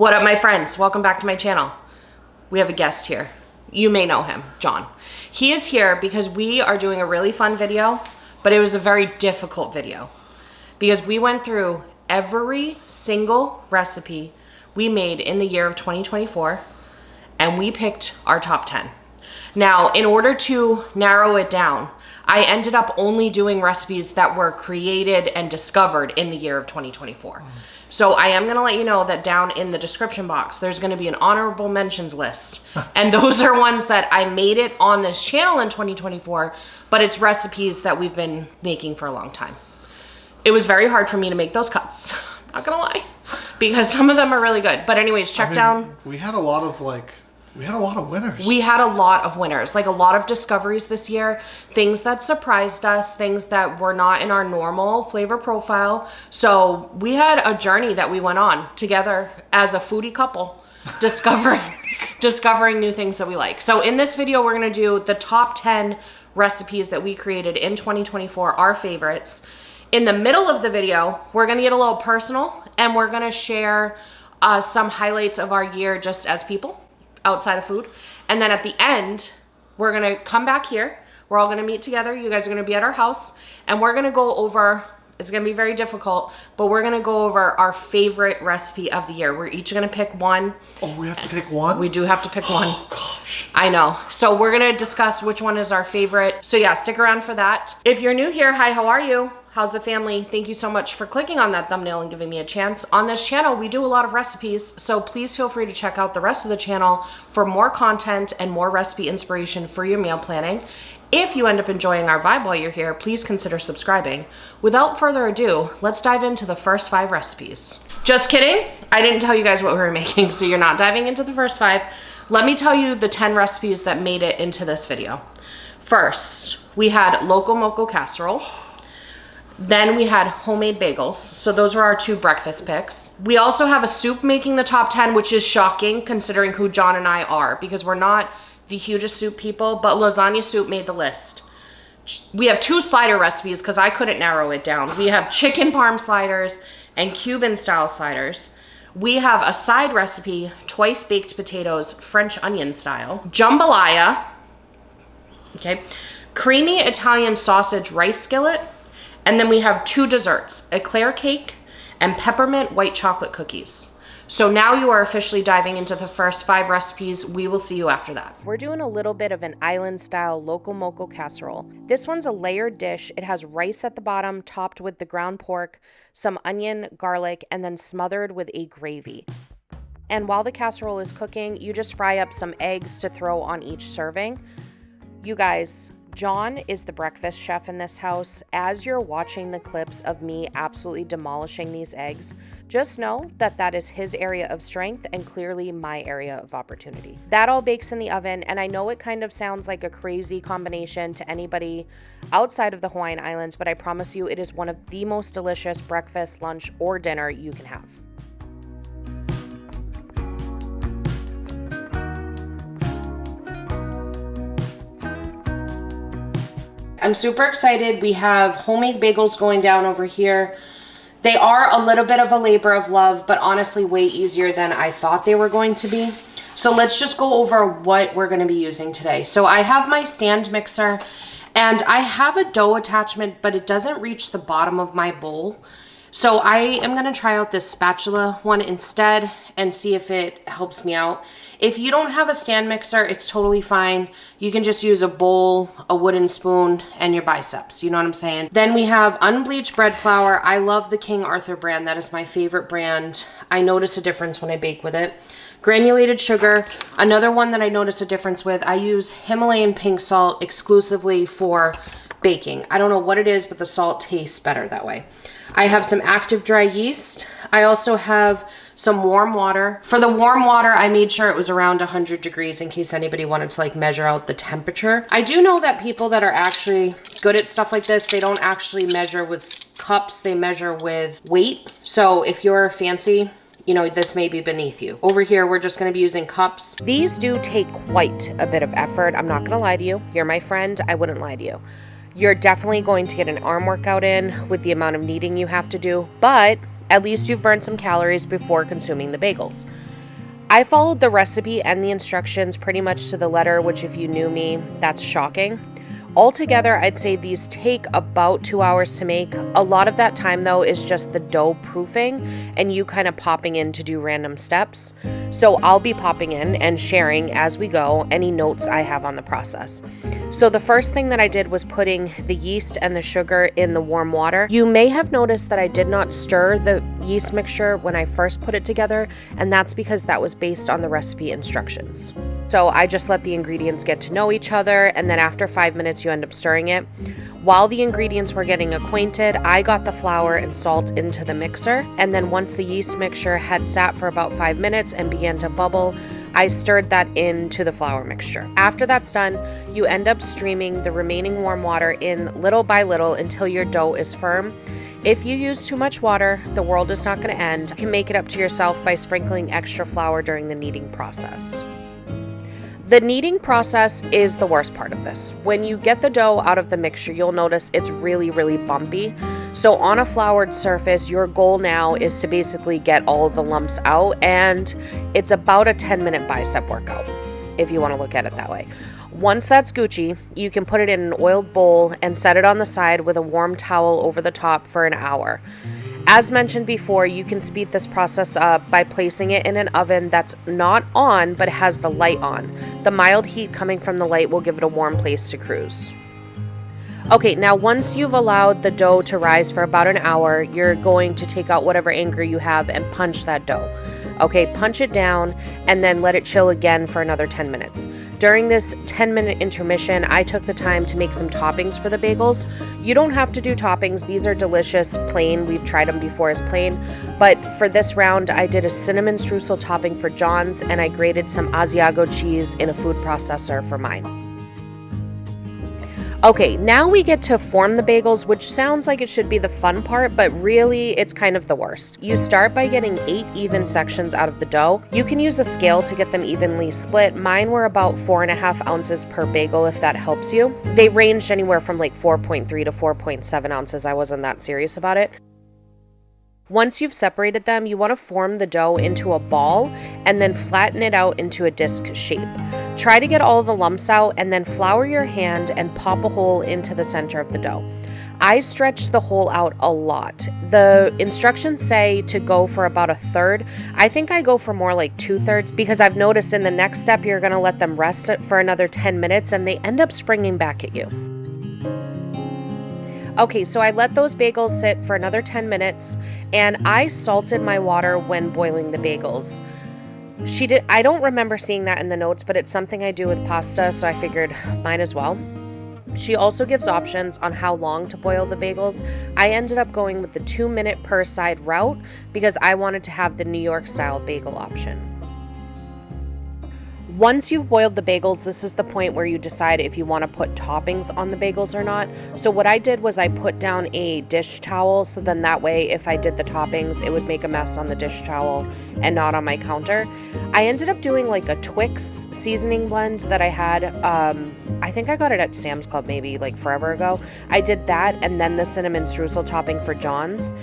What up, my friends? Welcome back to my channel. We have a guest here. You may know him, John. He is here because we are doing a really fun video, but it was a very difficult video because we went through every single recipe we made in the year of 2024 and we picked our top 10. Now, in order to narrow it down, I ended up only doing recipes that were created and discovered in the year of 2024. So I am gonna let you know that down in the description box, there's gonna be an honorable mentions list. And those are ones that I made it on this channel in 2024, but it's recipes that we've been making for a long time. It was very hard for me to make those cuts, not gonna lie, because some of them are really good. But anyways, down. We had a lot of winners. We had a lot of winners, like a lot of discoveries this year, things that surprised us, things that were not in our normal flavor profile. So we had a journey that we went on together as a foodie couple, discovering new things that we like. So in this video, we're gonna do the top 10 recipes that we created in 2024, our favorites. In the middle of the video, we're gonna get a little personal and we're gonna share some highlights of our year just as people outside of food. And then at the end, we're gonna come back here. We're all gonna meet together. You guys are gonna be at our house and we're gonna go over, it's gonna be very difficult, but we're gonna go over our favorite recipe of the year. We're each gonna pick one. Oh, we have to pick one? We do have to pick one. Oh gosh. I know. So we're gonna discuss which one is our favorite. So yeah, stick around for that. If you're new here, hi, how are you? How's the family? Thank you so much for clicking on that thumbnail and giving me a chance. On this channel, we do a lot of recipes, so please feel free to check out the rest of the channel for more content and more recipe inspiration for your meal planning. If you end up enjoying our vibe while you're here, please consider subscribing. Without further ado, let's dive into the first 5 recipes. Just kidding. I didn't tell you guys what we were making, so you're not diving into the first 5. Let me tell you the 10 recipes that made it into this video. First, we had Loco Moco Casserole. Then we had homemade bagels. So those were our 2 breakfast picks. We also have a soup making the top 10, which is shocking considering who John and I are because we're not the hugest soup people, but lasagna soup made the list. We have 2 slider recipes because I couldn't narrow it down. We have chicken parm sliders and Cuban style sliders. We have a side recipe, twice baked potatoes, French onion style. Jambalaya, okay, creamy Italian sausage rice skillet. And then we have 2 desserts, eclair cake and peppermint white chocolate cookies. So now you are officially diving into the first 5 recipes. We will see you after that. We're doing a little bit of an island style Loco Moco Casserole. This one's a layered dish. It has rice at the bottom, topped with the ground pork, some onion, garlic, and then smothered with a gravy. And while the casserole is cooking, you just fry up some eggs to throw on each serving. You guys, John is the breakfast chef in this house. As you're watching the clips of me absolutely demolishing these eggs, just know that that is his area of strength and clearly my area of opportunity. That all bakes in the oven, and I know it kind of sounds like a crazy combination to anybody outside of the Hawaiian Islands, but I promise you it is one of the most delicious breakfast, lunch, or dinner you can have. I'm super excited. We have homemade bagels going down over here. They are a little bit of a labor of love, but honestly way easier than I thought they were going to be. So let's just go over what we're going to be using today. So I have my stand mixer and I have a dough attachment, but it doesn't reach the bottom of my bowl. So I am going to try out this spatula one instead and see if it helps me out. If you don't have a stand mixer, it's totally fine. You can just use a bowl, a wooden spoon, and your biceps. You know what I'm saying? Then we have unbleached bread flour. I love the King Arthur brand. That is my favorite brand. I notice a difference when I bake with it. Granulated sugar. Another one that I notice a difference with. I use Himalayan pink salt exclusively for baking. I don't know what it is, but the salt tastes better that way. I have some active dry yeast. I also have some warm water. For the warm water, I made sure it was around 100 degrees in case anybody wanted to like measure out the temperature. I do know that people that are actually good at stuff like this, they don't actually measure with cups, they measure with weight. So if you're fancy, you know, this may be beneath you. Over here, we're just gonna be using cups. These do take quite a bit of effort. I'm not gonna lie to you. You're my friend, I wouldn't lie to you. You're definitely going to get an arm workout in with the amount of kneading you have to do, but at least you've burned some calories before consuming the bagels. I followed the recipe and the instructions pretty much to the letter, which if you knew me, that's shocking. Altogether, I'd say these take about 2 hours to make. A lot of that time, though, is just the dough proofing and you kind of popping in to do random steps. So I'll be popping in and sharing as we go any notes I have on the process. So the first thing that I did was putting the yeast and the sugar in the warm water. You may have noticed that I did not stir the yeast mixture when I first put it together, and that's because that was based on the recipe instructions. So I just let the ingredients get to know each other, and then after 5 minutes you end up stirring it. While the ingredients were getting acquainted, I got the flour and salt into the mixer, and then once the yeast mixture had sat for about 5 minutes and began to bubble, I stirred that into the flour mixture. After that's done, you end up streaming the remaining warm water in little by little until your dough is firm. If you use too much water, the world is not going to end. You can make it up to yourself by sprinkling extra flour during the kneading process. The kneading process is the worst part of this. When you get the dough out of the mixture, you'll notice it's really, really bumpy. So on a floured surface, your goal now is to basically get all of the lumps out, and it's about a 10-minute bicep workout, if you want to look at it that way. Once that's Gucci, you can put it in an oiled bowl and set it on the side with a warm towel over the top for an hour. As mentioned before, you can speed this process up by placing it in an oven that's not on but has the light on. The mild heat coming from the light will give it a warm place to cruise. Okay, now once you've allowed the dough to rise for about an hour, you're going to take out whatever anger you have and punch that dough. Okay, punch it down and then let it chill again for another 10 minutes. During this 10-minute intermission, I took the time to make some toppings for the bagels. You don't have to do toppings. These are delicious plain. We've tried them before as plain. But for this round, I did a cinnamon streusel topping for John's, and I grated some Asiago cheese in a food processor for mine. Okay, now we get to form the bagels, which sounds like it should be the fun part, but really it's kind of the worst. You start by getting 8 even sections out of the dough. You can use a scale to get them evenly split. Mine were about 4.5 ounces per bagel, if that helps you. They ranged anywhere from like 4.3 to 4.7 ounces. I wasn't that serious about it. Once you've separated them, you want to form the dough into a ball and then flatten it out into a disc shape. Try to get all the lumps out and then flour your hand and pop a hole into the center of the dough. I stretch the hole out a lot. The instructions say to go for about a third. I think I go for more like 2/3 because I've noticed in the next step you're going to let them rest for another 10 minutes and they end up springing back at you. Okay, so I let those bagels sit for another 10 minutes and I salted my water when boiling the bagels. I don't remember seeing that in the notes, but it's something I do with pasta, so I figured might as well. She also gives options on how long to boil the bagels. I ended up going with the 2-minute per side route because I wanted to have the New York style bagel option. Once you've boiled the bagels, this is the point where you decide if you want to put toppings on the bagels or not. So what I did was I put down a dish towel, so then that way if I did the toppings, it would make a mess on the dish towel and not on my counter. I ended up doing like a Twix seasoning blend that I had. I think I got it at Sam's Club maybe like forever ago. I did that and then the cinnamon streusel topping for John's.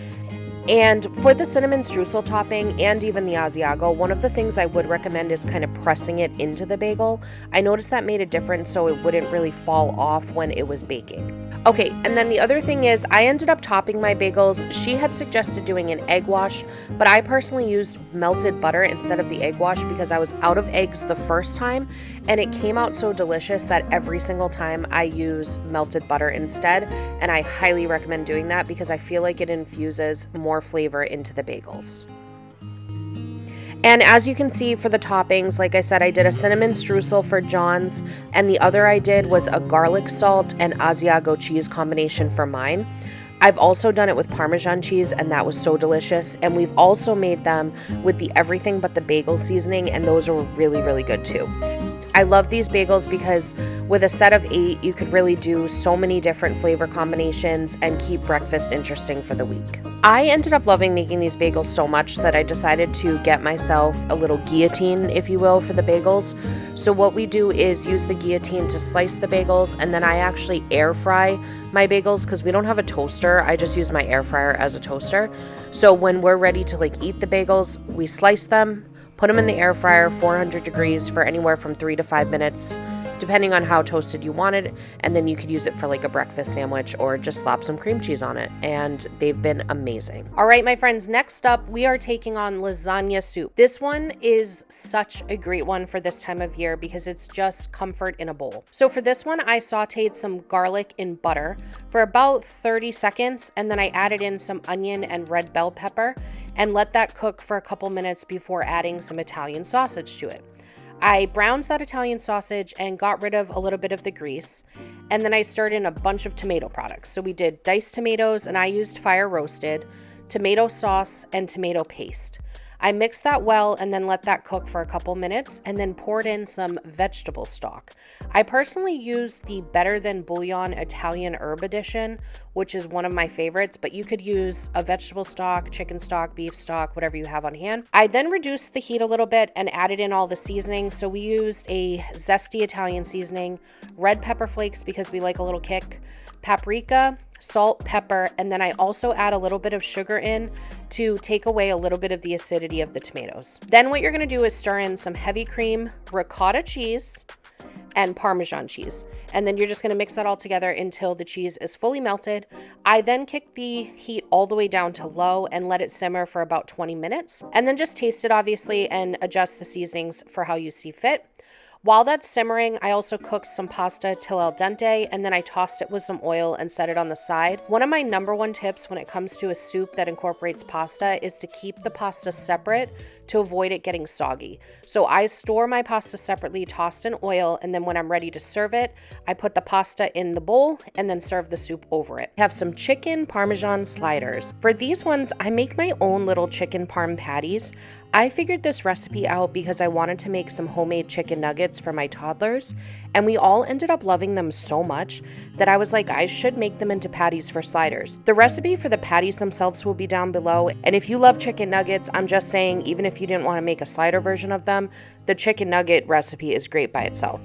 And for the cinnamon streusel topping and even the Asiago, one of the things I would recommend is kind of pressing it into the bagel. I noticed that made a difference so it wouldn't really fall off when it was baking. Okay, and then the other thing is I ended up topping my bagels. She had suggested doing an egg wash, but I personally used melted butter instead of the egg wash because I was out of eggs the first time and it came out so delicious that every single time I use melted butter instead, and I highly recommend doing that because I feel like it infuses more flavor into the bagels. And as you can see for the toppings, like I said, I did a cinnamon streusel for John's, and the other I did was a garlic salt and Asiago cheese combination for mine. I've also done it with Parmesan cheese, and that was so delicious. And we've also made them with the everything but the bagel seasoning, and those are really, really good too. I love these bagels because with a set of 8, you could really do so many different flavor combinations and keep breakfast interesting for the week. I ended up loving making these bagels so much that I decided to get myself a little guillotine, if you will, for the bagels. So what we do is use the guillotine to slice the bagels, and then I actually air fry my bagels because we don't have a toaster. I just use my air fryer as a toaster. So when we're ready to eat the bagels, we slice them, Put them in the air fryer, 400 degrees for anywhere from 3 to 5 minutes, depending on how toasted you want it, and then you could use it for like a breakfast sandwich or just slap some cream cheese on it, and they've been amazing. All right, my friends, next up, we are taking on lasagna soup. This one is such a great one for this time of year because it's just comfort in a bowl. So for this one, I sauteed some garlic in butter for about 30 seconds, and then I added in some onion and red bell pepper and let that cook for a couple minutes before adding some Italian sausage to it. I browned that Italian sausage and got rid of a little bit of the grease. And then I stirred in a bunch of tomato products. So we did diced tomatoes, and I used fire roasted, tomato sauce, and tomato paste. I mixed that well and then let that cook for a couple minutes and then poured in some vegetable stock. I personally use the Better Than Bouillon Italian Herb Edition, which is one of my favorites, but you could use a vegetable stock, chicken stock, beef stock, whatever you have on hand. I then reduced the heat a little bit and added in all the seasonings. So we used a zesty Italian seasoning, red pepper flakes because we like a little kick, paprika, salt, pepper, and then I also add a little bit of sugar in to take away a little bit of the acidity of the tomatoes. Then what you're gonna do is stir in some heavy cream, ricotta cheese, and Parmesan cheese. And then you're just gonna mix that all together until the cheese is fully melted. I then kick the heat all the way down to low and let it simmer for about 20 minutes. And then just taste it, obviously, and adjust the seasonings for how you see fit. While that's simmering, I also cooked some pasta till al dente, and then I tossed it with some oil and set it on the side. One of my number one tips when it comes to a soup that incorporates pasta is to keep the pasta separate to avoid it getting soggy. So I store my pasta separately, tossed in oil, and then when I'm ready to serve it, I put the pasta in the bowl and then serve the soup over it. I have some chicken Parmesan sliders. For these ones, I make my own little chicken parm patties. I figured this recipe out because I wanted to make some homemade chicken nuggets for my toddlers, and we all ended up loving them so much that I was like, I should make them into patties for sliders. The recipe for the patties themselves will be down below, and if you love chicken nuggets, I'm just saying, even if you didn't want to make a slider version of them, the chicken nugget recipe is great by itself.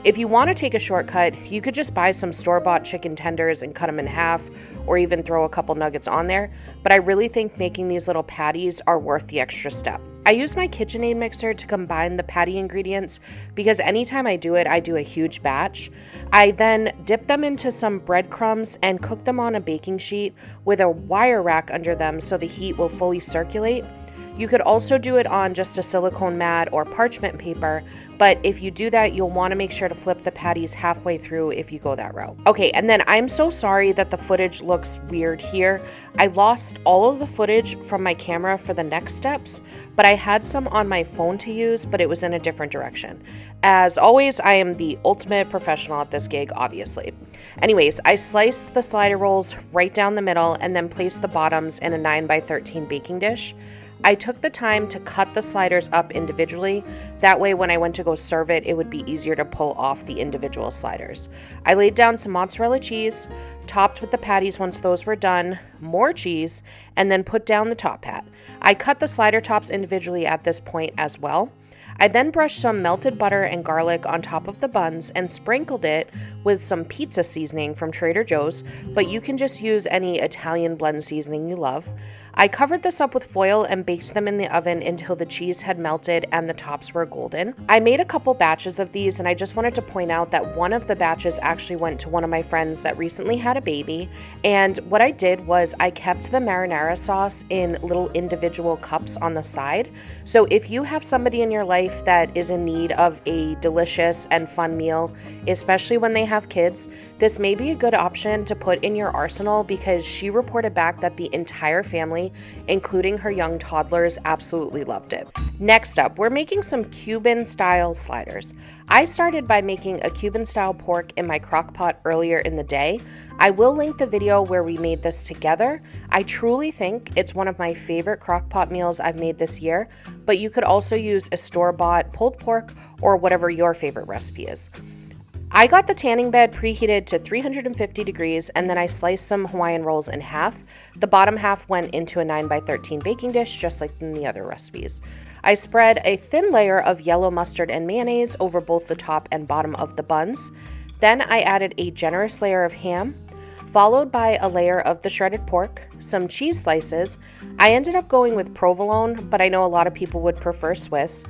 If you want to take a shortcut, you could just buy some store-bought chicken tenders and cut them in half, or even throw a couple nuggets on there, but I really think making these little patties are worth the extra step. I use my KitchenAid mixer to combine the patty ingredients because anytime I do it, I do a huge batch. I then dip them into some breadcrumbs and cook them on a baking sheet with a wire rack under them so the heat will fully circulate. You could also do it on just a silicone mat or parchment paper, but if you do that, you'll want to make sure to flip the patties halfway through if you go that route. Okay, and then I'm so sorry that the footage looks weird here. I lost all of the footage from my camera for the next steps, but I had some on my phone to use, but it was in a different direction. As always, I am the ultimate professional at this gig, obviously. Anyways, I sliced the slider rolls right down the middle and then placed the bottoms in a 9x13 baking dish. I took the time to cut the sliders up individually. That way, when I went to go serve it, it would be easier to pull off the individual sliders. I laid down some mozzarella cheese, topped with the patties once those were done, more cheese, and then put down the top hat. I cut the slider tops individually at this point as well. I then brushed some melted butter and garlic on top of the buns and sprinkled it with some pizza seasoning from Trader Joe's, but you can just use any Italian blend seasoning you love. I covered this up with foil and baked them in the oven until the cheese had melted and the tops were golden. I made a couple batches of these, and I just wanted to point out that one of the batches actually went to one of my friends that recently had a baby, and what I did was I kept the marinara sauce in little individual cups on the side. So if you have somebody in your life that is in need of a delicious and fun meal, especially when they have kids, this may be a good option to put in your arsenal because she reported back that the entire family, including her young toddlers, absolutely loved it. Next up, we're making some Cuban style sliders. I started by making a Cuban style pork in my crock pot earlier in the day. I will link the video where we made this together. I truly think it's one of my favorite crock pot meals I've made this year, but you could also use a store-bought pulled pork or whatever your favorite recipe is. I got the tanning bed preheated to 350 degrees, and then I sliced some Hawaiian rolls in half. The bottom half went into a 9x13 baking dish, just like in the other recipes. I spread a thin layer of yellow mustard and mayonnaise over both the top and bottom of the buns. Then I added a generous layer of ham, followed by a layer of the shredded pork, some cheese slices. I ended up going with provolone, but I know a lot of people would prefer Swiss.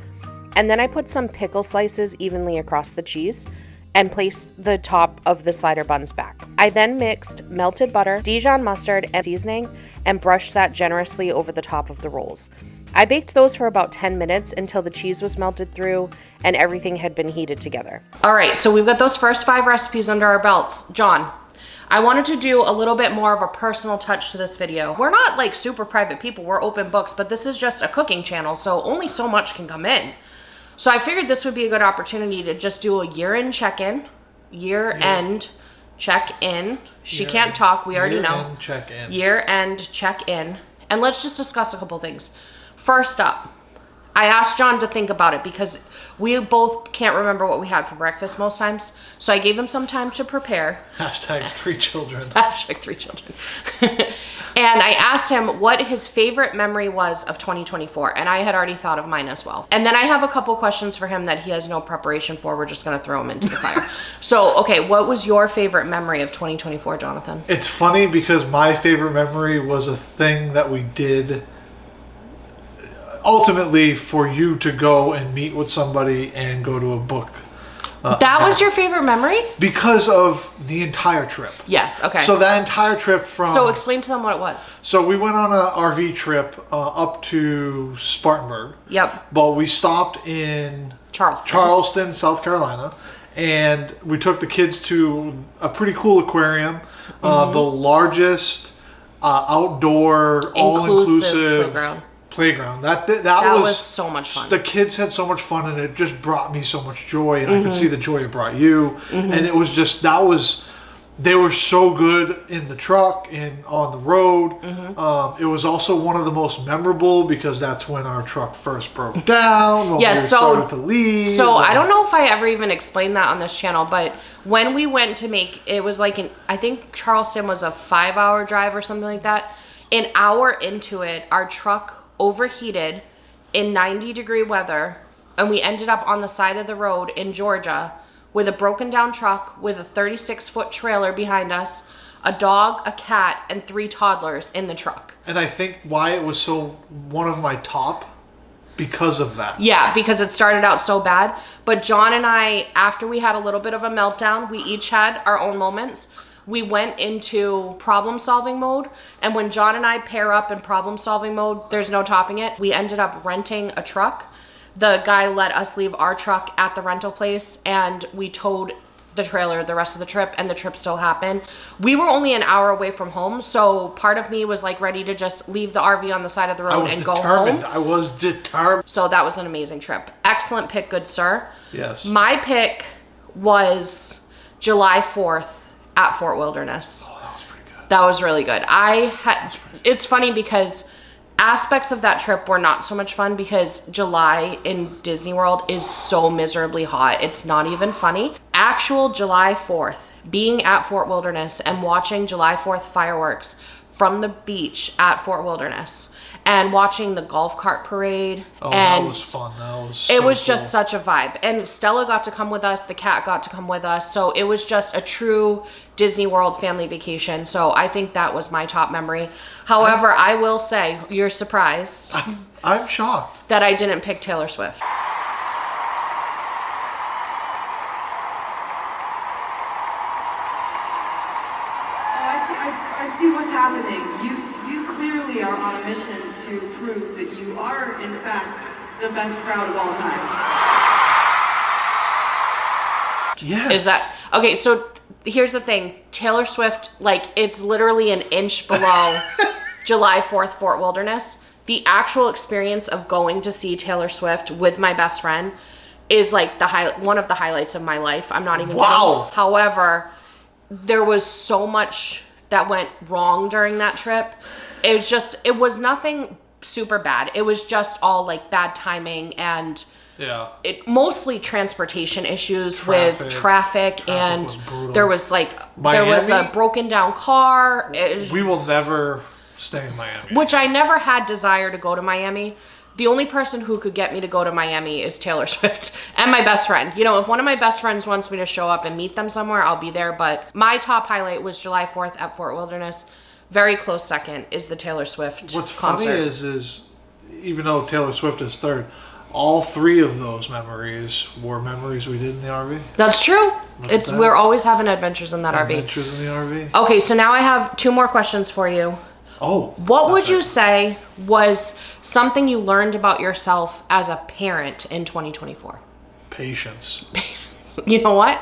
And then I put some pickle slices evenly across the cheese and placed the top of the slider buns back. I then mixed melted butter, Dijon mustard, and seasoning and brushed that generously over the top of the rolls. I baked those for about 10 minutes until the cheese was melted through and everything had been heated together. All right, so we've got those first 5 recipes under our belts. John, I wanted to do a little bit more of a personal touch to this video. We're not like super private people, we're open books, but this is just a cooking channel, so only so much can come in. So I figured this would be a good opportunity to just do a year-end check-in, year-end check-in. She can't talk, we already know. Year-end check-in. Year-end check-in. And let's just discuss a couple things. First up, I asked John to think about it because we both can't remember what we had for breakfast most times. So I gave him some time to prepare. Hashtag 3 children. Hashtag 3 children. And I asked him what his favorite memory was of 2024. And I had already thought of mine as well. And then I have a couple questions for him that he has no preparation for. We're just going to throw him into the fire. So, okay, what was your favorite memory of 2024, Jonathan? It's funny because my favorite memory was a thing that we did ultimately for you to go and meet with somebody and go to a book. That was your favorite memory? Because of the entire trip. Yes, okay. So that entire trip from... So explain to them what it was. So we went on an RV trip up to Spartanburg. Yep. But we stopped in Charleston, South Carolina. And we took the kids to a pretty cool aquarium. The largest outdoor, all-inclusive playground. That was so much fun. The kids had so much fun, and it just brought me so much joy, and I could see the joy it brought you. And it was just they were so good in the truck and on the road. It was also one of the most memorable because that's when our truck first broke down. We started to leave. So I don't know if I ever even explained that on this channel, but when we went to it was like I think Charleston was a 5-hour drive or something like that. An hour into it, our truck overheated in 90-degree weather, and we ended up on the side of the road in Georgia with a broken down truck with a 36-foot trailer behind us, a dog, a cat, and 3 toddlers in the truck. And I think why it was so one of my top because of that. Yeah, because it started out so bad. But John and I, after we had a little bit of a meltdown, we each had our own moments. We went into problem-solving mode, and when John and I pair up in problem-solving mode, there's no topping it. We ended up renting a truck. The guy let us leave our truck at the rental place, and we towed the trailer the rest of the trip, and the trip still happened. We were only an hour away from home, so part of me was like ready to just leave the RV on the side of the road and go home. I was determined. So that was an amazing trip. Excellent pick, good sir. Yes. My pick was July 4th. At Fort Wilderness. Oh, that was pretty good. That was really good. It's funny because aspects of that trip were not so much fun because July in Disney World is so miserably hot. It's not even funny. Actual July 4th, being at Fort Wilderness and watching July 4th fireworks from the beach at Fort Wilderness and watching the golf cart parade. Oh, and that was fun. It was just such a vibe. And Stella got to come with us. The cat got to come with us. So it was just a true Disney World family vacation. So I think that was my top memory. However, I will say, you're surprised. I'm shocked. That I didn't pick Taylor Swift. I see what's happening. You clearly are on a mission to prove that you are, in fact, the best crowd of all time. Yes. Is that okay? So here's the thing: Taylor Swift, like, it's literally an inch below July 4th, Fort Wilderness. The actual experience of going to see Taylor Swift with my best friend is like one of the highlights of my life. I'm not even kidding. However, there was so much that went wrong during that trip. It was nothing super bad. It was just all like bad timing and mostly transportation issues with traffic and there was a broken down car. We will never stay in Miami. Which I never had desire to go to Miami The only person who could get me to go to Miami is Taylor Swift and my best friend. You know, if one of my best friends wants me to show up and meet them somewhere, I'll be there. But my top highlight was July 4th at Fort Wilderness. Very close second is the Taylor Swift What's concert. funny is even though Taylor Swift is third, all three of those memories were memories we did in the RV. That's true. Look at We're always having adventures in that RV. Adventures in the RV. Okay, so now I have 2 more questions for you. Oh. What would you say was something you learned about yourself as a parent in 2024? Patience. You know what?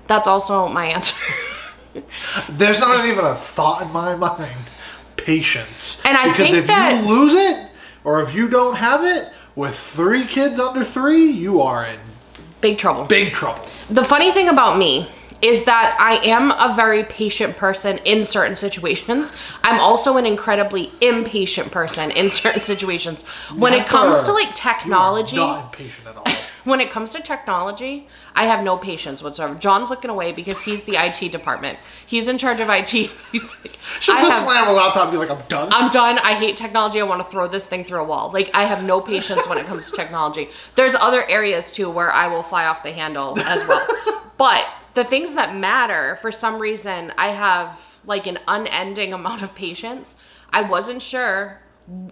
That's also my answer. There's not even a thought in my mind. Patience. And I because think if that- you lose it, or if you don't have it, with 3 kids under 3, you are in Big trouble. big trouble. The funny thing about me is that I am a very patient person in certain situations. I'm also an incredibly impatient person in certain situations. When it comes to like technology, You are not impatient at all. when it comes to technology, I have no patience whatsoever. John's looking away because he's the IT department. He's in charge of IT. He's like, She'll just slam a laptop and be like, I'm done. I'm done. I hate technology. I want to throw this thing through a wall. Like, I have no patience when it comes to technology. There's other areas too where I will fly off the handle as well. But the things that matter, for some reason, I have like an unending amount of patience. I wasn't sure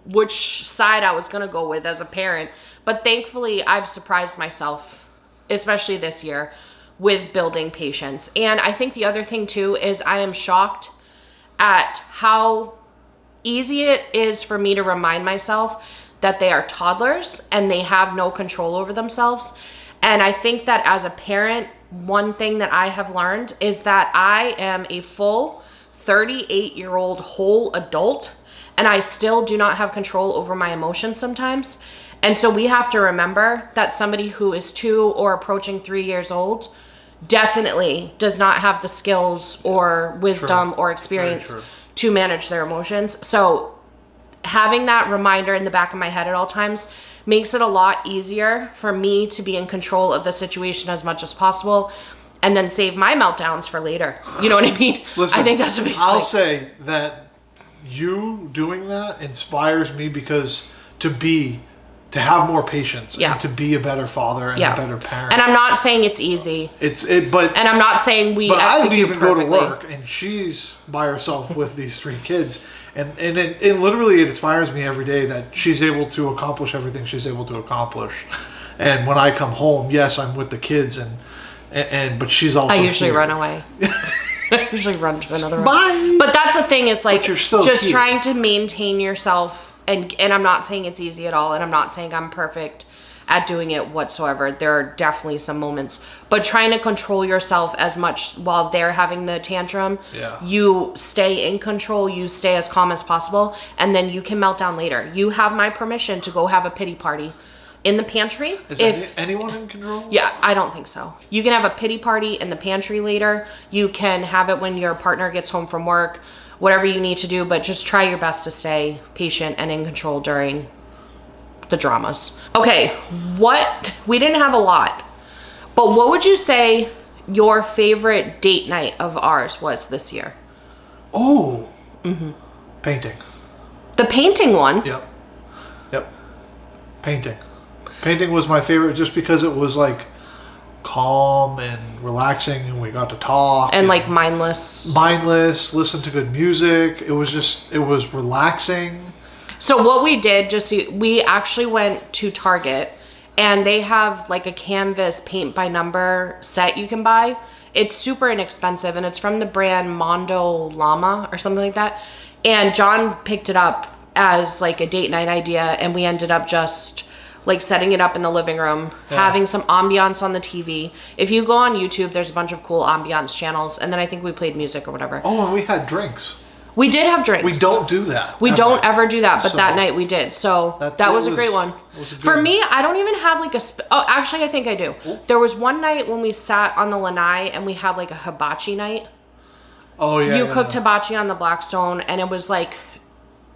which side I was going to go with as a parent, but thankfully I've surprised myself, especially this year, with building patience. And I think the other thing too is I am shocked at how easy it is for me to remind myself that they are toddlers and they have no control over themselves. And I think that as a parent, one thing that I have learned is that I am a full 38-year-old whole adult, and I still do not have control over my emotions sometimes. And so we have to remember that somebody who is 2 or approaching 3 years old definitely does not have the skills or wisdom or experience to manage their emotions. So having that reminder in the back of my head at all times makes it a lot easier for me to be in control of the situation as much as possible and then save my meltdowns for later. You know what I mean? Listen, I think that's a big I'll thing. say that you doing that inspires me because to have more patience and to be a better father and a better parent. And I'm not saying it's easy. But I'm not saying we But I execute even go to perfectly. work and she's by herself with these 3 kids. And it literally inspires me every day that she's able to accomplish everything she's able to accomplish. And when I come home, yes, I'm with the kids but she's also I usually here. run away. I usually run to another room. Bye. But that's the thing, is like you're still just cute. trying to maintain yourself, and I'm not saying it's easy at all, and I'm not saying I'm perfect at doing it whatsoever. There are definitely some moments, but trying to control yourself as much while they're having the tantrum, you stay in control, you stay as calm as possible, and then you can melt down later. You have my permission to go have a pity party in the pantry. Is anyone in control? Yeah, I don't think so. You can have a pity party in the pantry later. You can have it when your partner gets home from work, whatever you need to do, but just try your best to stay patient and in control during the dramas. Okay, we didn't have a lot, but what would you say your favorite date night of ours was this year? Oh. Painting. The painting one? Yep. Painting. Painting was my favorite just because it was like calm and relaxing and we got to talk. And like mindless, listen to good music. It was relaxing. So what we did, we actually went to Target and they have like a canvas paint by number set you can buy. It's super inexpensive and it's from the brand Mondo Llama or something like that. And John picked it up as like a date night idea, and we ended up just like setting it up in the living room, having some ambiance on the TV. If you go on YouTube, there's a bunch of cool ambiance channels, and then I think we played music or whatever. Oh, and we had drinks. We did have drinks. We don't do that. We don't ever do that, but So, that night we did. So that was a great one. For me, I don't even have like actually I think I do. Ooh. There was one night when we sat on the lanai and we had like a hibachi night. Oh yeah. You cooked hibachi on the Blackstone, and it was like,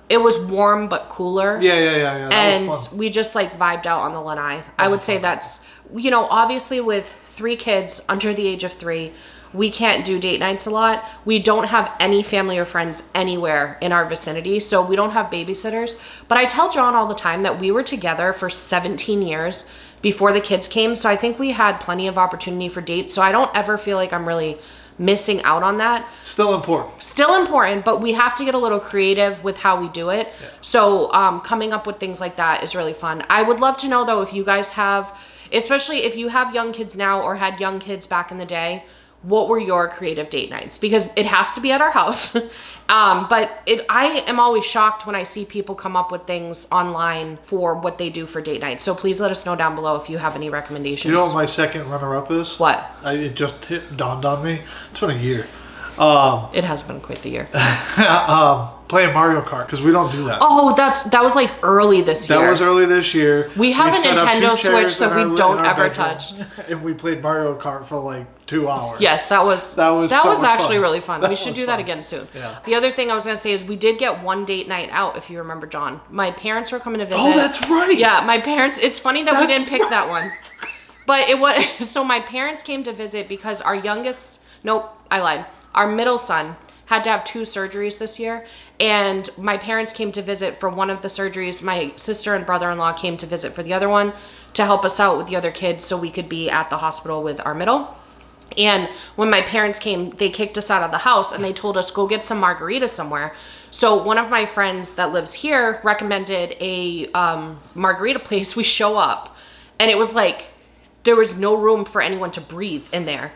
it was warm but cooler. Yeah. That And was fun. we just like vibed out on the lanai. I would say that's, obviously with 3 kids under the age of 3, we can't do date nights a lot. We don't have any family or friends anywhere in our vicinity, so we don't have babysitters. But I tell John all the time that we were together for 17 years before the kids came, so I think we had plenty of opportunity for dates, so I don't ever feel like I'm really missing out on that. Still important. Still important, but we have to get a little creative with how we do it. Yeah. So coming up with things like that is really fun. I would love to know, though, if you guys have, especially if you have young kids now or had young kids back in the day, what were your creative date nights? Because it has to be at our house. But I am always shocked when I see people come up with things online for what they do for date nights. So please let us know down below if you have any recommendations. You know what my second runner-up is? What? It just dawned on me. It's been a year. It has been quite the year. Playing Mario Kart, because we don't do that. Oh, that was like early this year. That was early this year. We have a Nintendo Switch that we don't ever touch. And we played Mario Kart for like 2 hours. Yes, that was actually really fun. We should do that again soon. Yeah. The other thing I was going to say is we did get one date night out, if you remember, John. My parents were coming to visit. Oh, that's right. Yeah, my parents. It's funny that we didn't pick that one. But it was, so my parents came to visit because our middle son had to have 2 surgeries this year, and my parents came to visit for one of the surgeries. My sister and brother-in-law came to visit for the other one to help us out with the other kids so we could be at the hospital with our middle. And when my parents came, they kicked us out of the house and they told us, go get some margaritas somewhere. So one of my friends that lives here recommended a margarita place. We show up and it was like there was no room for anyone to breathe in there.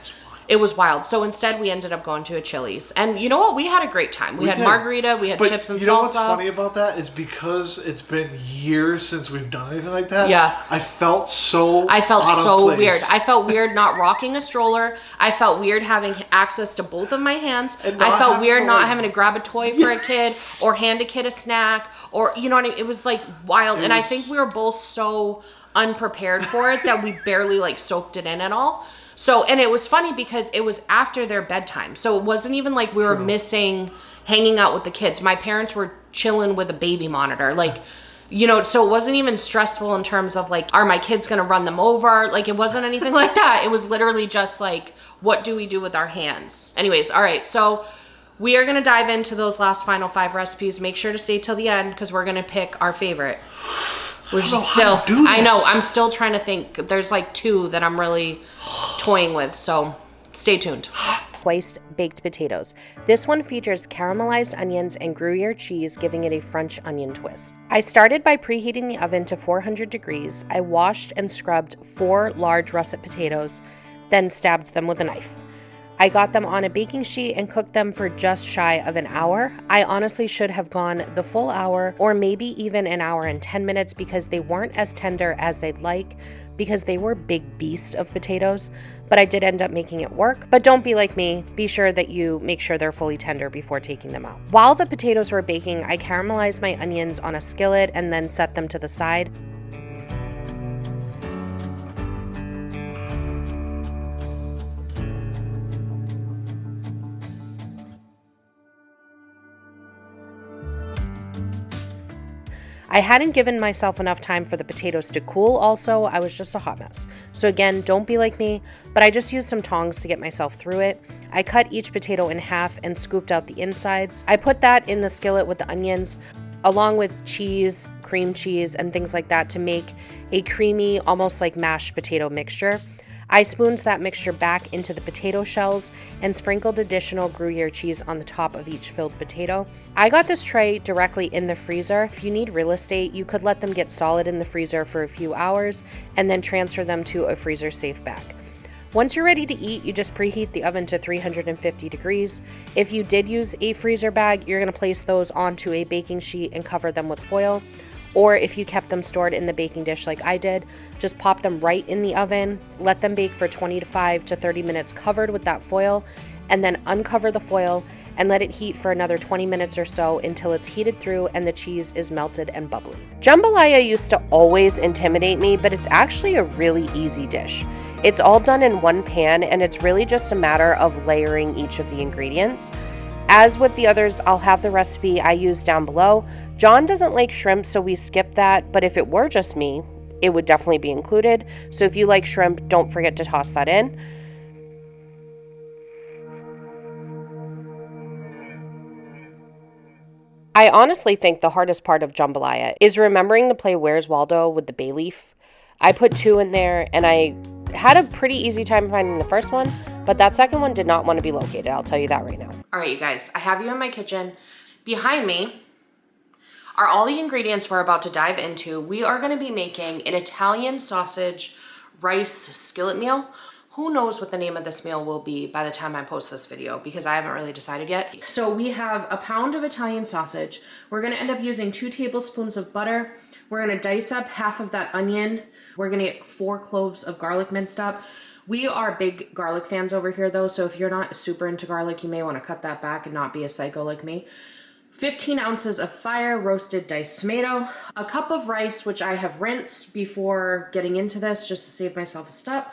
It was wild. So instead, we ended up going to a Chili's. And you know what? We had a great time. We had did. Margarita, we had chips and salsa. You know what's funny about that is because it's been years since we've done anything like that. Yeah. I felt so weird. I felt weird not rocking a stroller. I felt weird having access to both of my hands. I felt weird not having to grab a toy for a kid or hand a kid a snack or, you know what I mean? It was like wild. I think we were both so unprepared for it that we barely like soaked it in at all. So, and it was funny because it was after their bedtime. So it wasn't even like we were missing hanging out with the kids. My parents were chilling with a baby monitor. Like, you know, so it wasn't even stressful in terms of like, are my kids going to run them over? Like, it wasn't anything like that. It was literally just like, what do we do with our hands? Anyways, all right. So we are going to dive into those last final 5 recipes. Make sure to stay till the end because we're going to pick our favorite. I know, I'm still trying to think. There's like 2 that I'm really toying with, so stay tuned. Spiced baked potatoes. This one features caramelized onions and Gruyere cheese, giving it a French onion twist. I started by preheating the oven to 400 degrees. I washed and scrubbed 4 large russet potatoes, then stabbed them with a knife. I got them on a baking sheet and cooked them for just shy of an hour. I honestly should have gone the full hour or maybe even an hour and 10 minutes because they weren't as tender as they'd like because they were big beast of potatoes, but I did end up making it work. But don't be like me. Be sure that you make sure they're fully tender before taking them out. While the potatoes were baking, I caramelized my onions on a skillet and then set them to the side. I hadn't given myself enough time for the potatoes to cool also. I was just a hot mess. So again, don't be like me, but I just used some tongs to get myself through it. I cut each potato in half and scooped out the insides. I put that in the skillet with the onions, along with cheese, cream cheese, and things like that to make a creamy, almost like mashed potato mixture. I spooned that mixture back into the potato shells and sprinkled additional Gruyere cheese on the top of each filled potato. I got this tray directly in the freezer. If you need real estate, you could let them get solid in the freezer for a few hours and then transfer them to a freezer-safe bag. Once you're ready to eat, you just preheat the oven to 350 degrees. If you did use a freezer bag, you're going to place those onto a baking sheet and cover them with foil. Or if you kept them stored in the baking dish like I did, just pop them right in the oven, let them bake for 25 to 30 minutes covered with that foil, and then uncover the foil and let it heat for another 20 minutes or so until it's heated through and the cheese is melted and bubbly. Jambalaya used to always intimidate me, but it's actually a really easy dish. It's all done in one pan and it's really just a matter of layering each of the ingredients. As with the others, I'll have the recipe I use down below. John doesn't like shrimp, so we skipped that, but if it were just me, it would definitely be included. So if you like shrimp, don't forget to toss that in. I honestly think the hardest part of jambalaya is remembering to play Where's Waldo with the bay leaf. I put 2 in there, and I had a pretty easy time finding the first one, but that second one did not want to be located. I'll tell you that right now. All right, you guys, I have you in my kitchen. Behind me are all the ingredients we're about to dive into. We are going to be making an Italian sausage rice skillet meal. Who knows what the name of this meal will be by the time I post this video, because I haven't really decided yet. So we have a pound of Italian sausage. We're gonna end up using 2 tablespoons of butter. We're gonna dice up half of that onion. We're gonna get 4 cloves of garlic minced up. We are big garlic fans over here though, so if you're not super into garlic, you may wanna cut that back and not be a psycho like me. 15 ounces of fire roasted diced tomato, a cup of rice, which I have rinsed before getting into this just to save myself a step.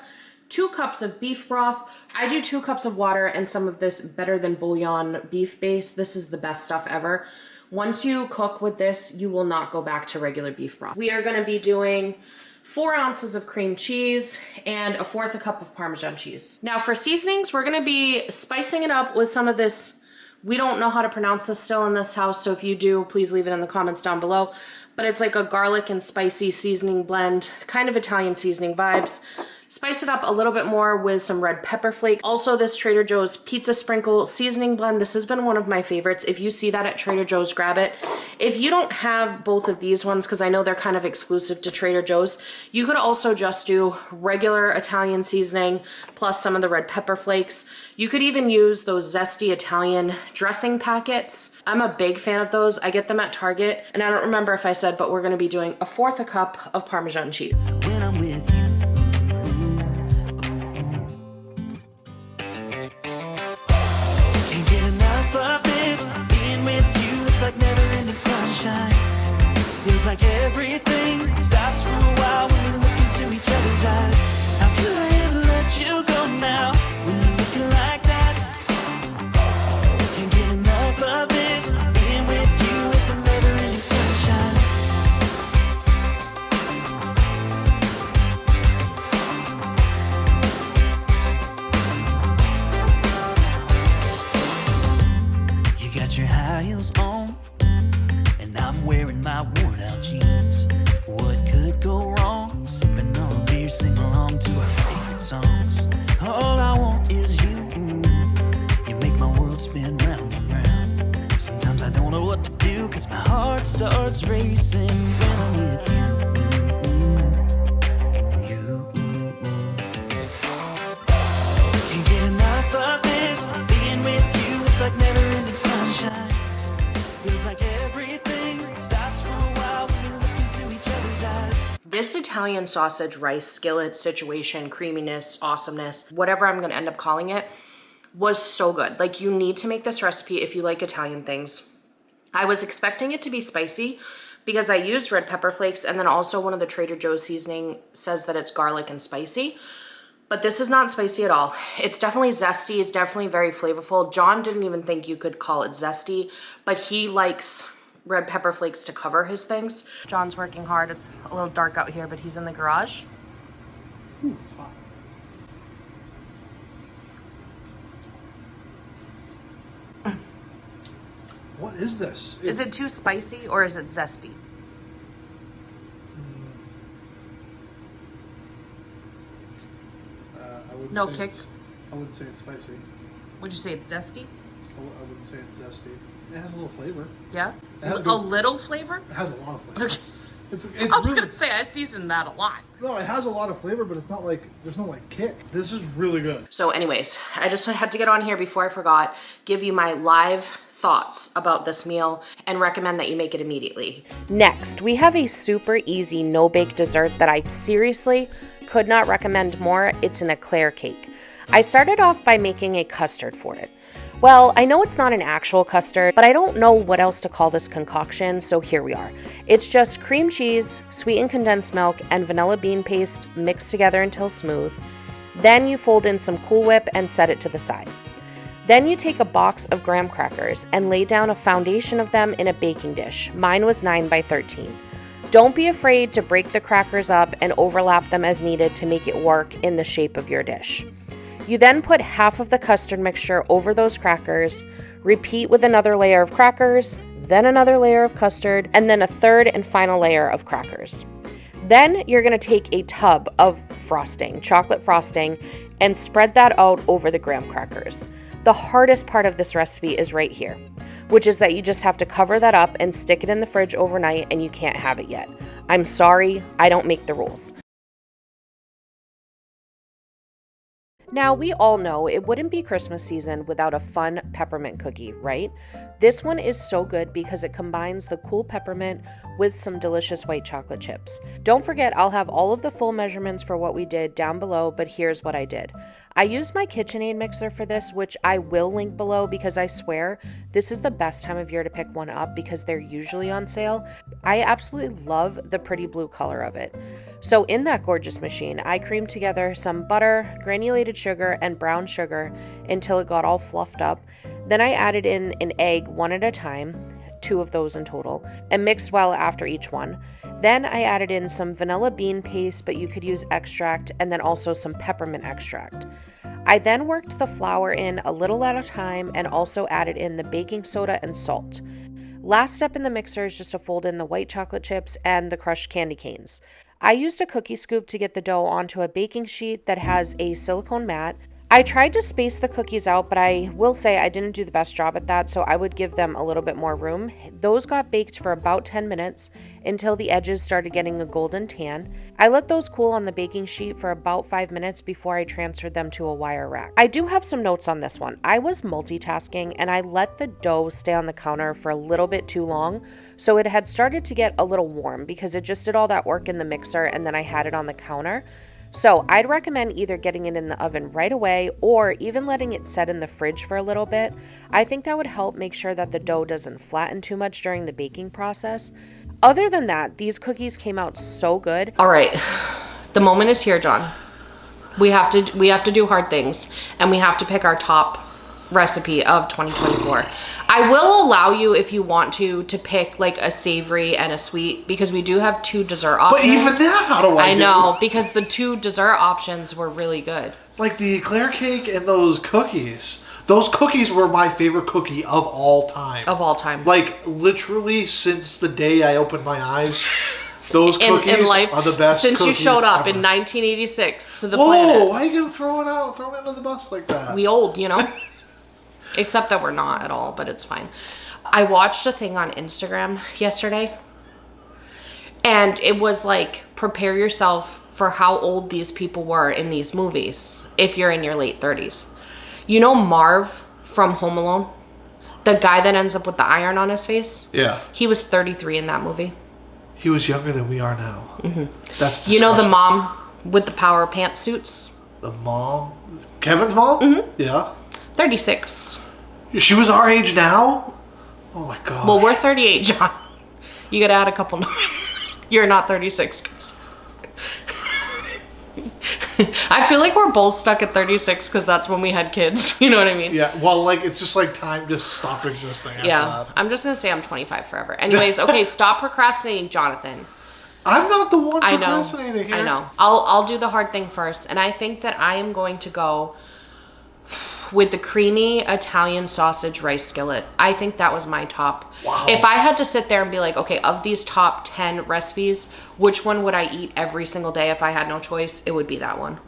2 cups of beef broth. I do 2 cups of water and some of this Better Than Bouillon beef base. This is the best stuff ever. Once you cook with this, you will not go back to regular beef broth. We are gonna be doing 4 ounces of cream cheese and 1/4 cup of Parmesan cheese. Now for seasonings, we're gonna be spicing it up with some of this, we don't know how to pronounce this still in this house, so if you do, please leave it in the comments down below. But it's like a garlic and spicy seasoning blend, kind of Italian seasoning vibes. Spice it up a little bit more with some red pepper flake. Also this Trader Joe's pizza sprinkle seasoning blend. This has been one of my favorites. If you see that at Trader Joe's, grab it. If you don't have both of these ones, because I know they're kind of exclusive to Trader Joe's, you could also just do regular Italian seasoning plus some of the red pepper flakes. You could even use those zesty Italian dressing packets. I'm a big fan of those. I get them at Target, and I don't remember if I said, but we're gonna be doing 1/4 cup of Parmesan cheese. When I'm with you. Like never-ending sunshine. Feels like everything stops for a while when we look into each other's eyes. How could I ever let you go now when you're looking like that? Can't get enough of this. Being with you is a never-ending sunshine. You got your high heels on, I'm wearing my worn-out jeans. What could go wrong? Sipping on a beer, sing along to our favorite songs. All I want is you. You make my world spin round and round. Sometimes I don't know what to do, 'cause my heart starts racing when I'm with you. Can't get enough of this. Being with you is like never-ending sunshine. Feels like everything stops for a while when we look into each other's eyes. This Italian sausage rice skillet situation, creaminess, awesomeness, whatever I'm gonna end up calling it, was so good. Like, you need to make this recipe if you like Italian things. I was expecting it to be spicy because I used red pepper flakes, and then also one of the Trader Joe's seasoning says that it's garlic and spicy. But this is not spicy at all. It's definitely zesty. It's definitely very flavorful. John didn't even think you could call it zesty, but he likes red pepper flakes to cover his things. John's working hard. It's a little dark out here, but he's in the garage. Ooh, it's hot. What is this? Is it too spicy or is it zesty? No kick? I wouldn't say it's spicy. Would you say it's zesty? I wouldn't say it's zesty. It has a little flavor. Yeah? It has A little flavor? It has a lot of flavor. Okay. It's I was really, gonna say I seasoned that a lot. no, it has a lot of flavor, but it's not like, there's no like kick. This is really good. So anyways, I just had to get on here before I forgot, give you my live thoughts about this meal and recommend that you make it immediately. Next, we have a super easy no-bake dessert that I seriously could not recommend more. It's an eclair cake. I started off by making a custard for it. Well, I know it's not an actual custard, but I don't know what else to call this concoction, so here we are. It's just cream cheese, sweetened condensed milk, and vanilla bean paste mixed together until smooth. Then you fold in some Cool Whip and set it to the side. Then you take a box of graham crackers and lay down a foundation of them in a baking dish. Mine was 9 by 13. Don't be afraid to break the crackers up and overlap them as needed to make it work in the shape of your dish. You then put half of the custard mixture over those crackers, repeat with another layer of crackers, then another layer of custard, and then a third and final layer of crackers. Then you're gonna take a tub of frosting, chocolate frosting, and spread that out over the graham crackers. The hardest part of this recipe is right here, which is that you just have to cover that up and stick it in the fridge overnight, and you can't have it yet. I'm sorry, I don't make the rules. Now, we all know it wouldn't be Christmas season without a fun peppermint cookie, right? This one is so good because it combines the cool peppermint with some delicious white chocolate chips. Don't forget, I'll have all of the full measurements for what we did down below, but here's what I did. I used my KitchenAid mixer for this, which I will link below because I swear this is the best time of year to pick one up because they're usually on sale. I absolutely love the pretty blue color of it. So in that gorgeous machine, I creamed together some butter, granulated sugar, and brown sugar until it got all fluffed up. Then I added in an egg one at a time, 2 of those in total, and mixed well after each one. Then I added in some vanilla bean paste, but you could use extract, and then also some peppermint extract. I then worked the flour in a little at a time and also added in the baking soda and salt. Last step in the mixer is just to fold in the white chocolate chips and the crushed candy canes. I used a cookie scoop to get the dough onto a baking sheet that has a silicone mat. I tried to space the cookies out, but I will say I didn't do the best job at that, so I would give them a little bit more room. Those got baked for about 10 minutes until the edges started getting a golden tan. I let those cool on the baking sheet for about 5 minutes before I transferred them to a wire rack. I do have some notes on this one. I was multitasking and I let the dough stay on the counter for a little bit too long, so it had started to get a little warm because it just did all that work in the mixer and then I had it on the counter. So I'd recommend either getting it in the oven right away or even letting it set in the fridge for a little bit. I think that would help make sure that the dough doesn't flatten too much during the baking process. Other than that, these cookies came out so good. All right, the moment is here, John. We have to do hard things, and we have to pick our top recipe of 2024. I will allow you, if you want to pick like a savory and a sweet, because we do have 2 dessert options. But even that, how do I do? I know, because the 2 dessert options were really good. Like the eclair cake and those cookies. Those cookies were my favorite cookie of all time. Of all time. Like literally since the day I opened my eyes. Those cookies in life, are the best since you showed up ever. in 1986 to the Whoa, planet. why are you gonna throw it under the bus like that? We old, you know? Except that we're not at all, but it's fine. I watched a thing on Instagram yesterday, and it was like, prepare yourself for how old these people were in these movies if you're in your late 30s. You know Marv from Home Alone? The guy that ends up with the iron on his face? Yeah. He was 33 in that movie. He was younger than we are now. Mm-hmm. That's disgusting. You know the mom with the power pantsuits? The mom? Kevin's mom? Mm-hmm. Yeah. 36. She was our age now? Oh my god. Well, we're 38, John. You gotta add a couple numbers. You're not 36. I feel like we're both stuck at 36 because that's when we had kids. You know what I mean? Yeah. Well, like, it's just like time just stopped existing after that. I'm just gonna say I'm 25 forever. Anyways, okay, stop procrastinating, Jonathan. I'm not the one procrastinating here. I know. I'll do the hard thing first, and I think that I am going to go with the creamy Italian sausage rice skillet. I think that was my top. Wow. If I had to sit there and be like, okay, of these top 10 recipes, which one would I eat every single day if I had no choice? It would be that one.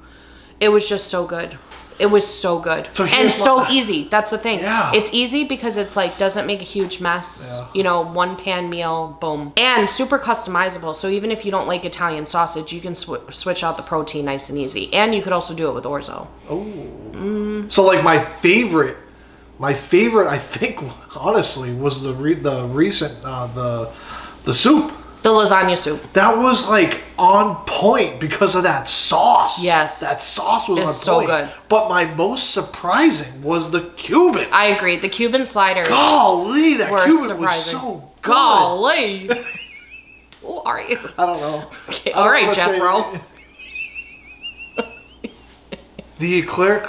It was just so good. It was so good. And so easy. That's the thing. Yeah. It's easy because it's like, doesn't make a huge mess. Yeah. You know, one pan meal, boom. And super customizable. So even if you don't like Italian sausage, you can switch out the protein nice and easy. And you could also do it with orzo. Oh. So like my favorite, I think, honestly, was the recent, the soup. The lasagna soup. That was like on point because of that sauce. Yes. That sauce was on point. So good. But my most surprising was the Cuban. I agree. The Cuban sliders. Golly, that Cuban was so good. Golly. Who are you? I don't know. Okay. All right, Jethro. The eclair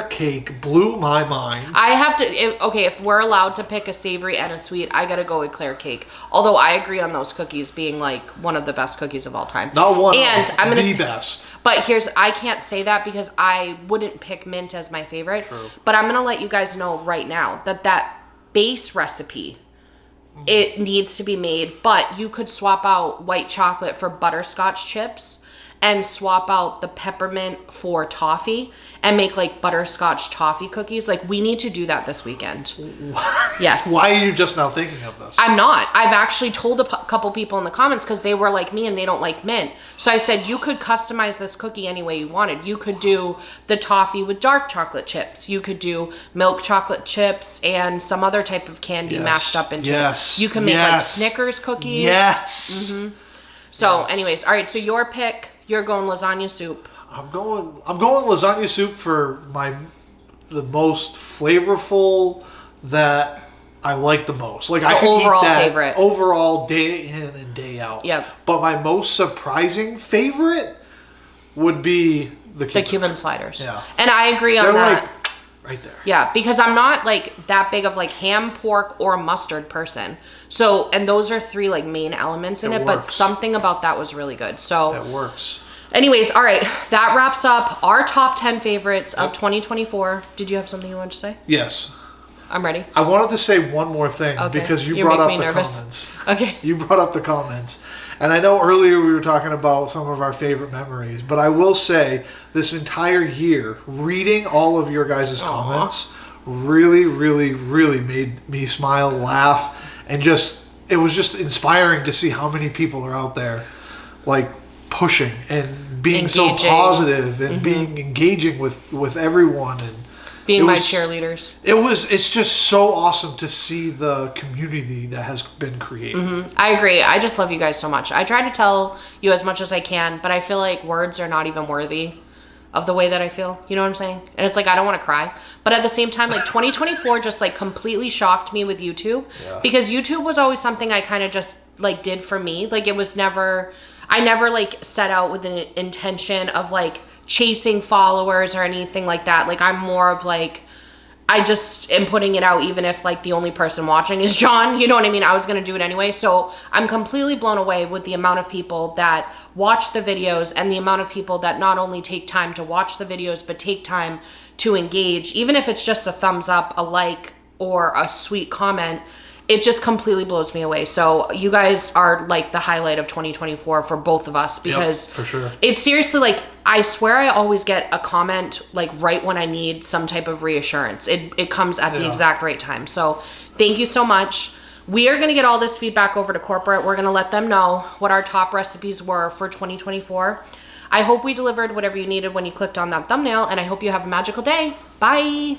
cake blew my mind. I have to, if we're allowed to pick a savory and a sweet, I gotta go eclair cake. Although I agree on those cookies being like one of the best cookies of all time. Not one and of I'm gonna the best. But I can't say that because I wouldn't pick mint as my favorite. True. But I'm gonna let you guys know right now that base recipe it needs to be made, but you could swap out white chocolate for butterscotch chips and swap out the peppermint for toffee and make like butterscotch toffee cookies. Like, we need to do that this weekend. Yes. Why are you just now thinking of this? I'm not. I've actually told a couple people in the comments because they were like me and they don't like mint. So I said, you could customize this cookie any way you wanted. You could do the toffee with dark chocolate chips. You could do milk chocolate chips and some other type of candy mashed up into it. You can make like Snickers cookies. Yes. So anyways, all right. So your pick, you're going lasagna soup. I'm going lasagna soup for the most flavorful that I like the most. Like, I can overall eat that favorite. Overall, day in and day out. Yep. But my most surprising favorite would be the Cuban sliders. Yeah. And I agree on They're that. like right there. Yeah, because I'm not like that big of like ham, pork, or mustard person. So, and those are three like main elements in it, but something about that was really good. So It works. anyways, all right, that wraps up our top 10 favorites of 2024. Did you have something you wanted to say? Yes. I'm ready. I wanted to say one more thing because you brought up the comments. Okay. You brought up the comments. And I know earlier we were talking about some of our favorite memories, but I will say this entire year, reading all of your guys' comments really, really, really made me smile, laugh, and it was just inspiring to see how many people are out there like pushing and being so positive and being engaging with everyone and being my cheerleaders. It's just so awesome to see the community that has been created. I agree. I just love you guys so much. I try to tell you as much as I can, but I feel like words are not even worthy of the way that I feel. You know what I'm saying? And it's like, I don't want to cry. But at the same time, like 2024 just like completely shocked me with YouTube because YouTube was always something I kind of just like did for me. Like, it was I never like set out with an intention of like chasing followers or anything like that. Like, I'm more of like, I just am putting it out even if like the only person watching is John, you know what I mean? I was going to do it anyway. So I'm completely blown away with the amount of people that watch the videos and the amount of people that not only take time to watch the videos, but take time to engage, even if it's just a thumbs up, a like, or a sweet comment. It just completely blows me away. So you guys are like the highlight of 2024 for both of us because for sure. It's seriously like, I swear I always get a comment like right when I need some type of reassurance. It comes at the exact right time. So thank you so much. We are going to get all this feedback over to corporate. We're going to let them know what our top recipes were for 2024. I hope we delivered whatever you needed when you clicked on that thumbnail, and I hope you have a magical day. Bye.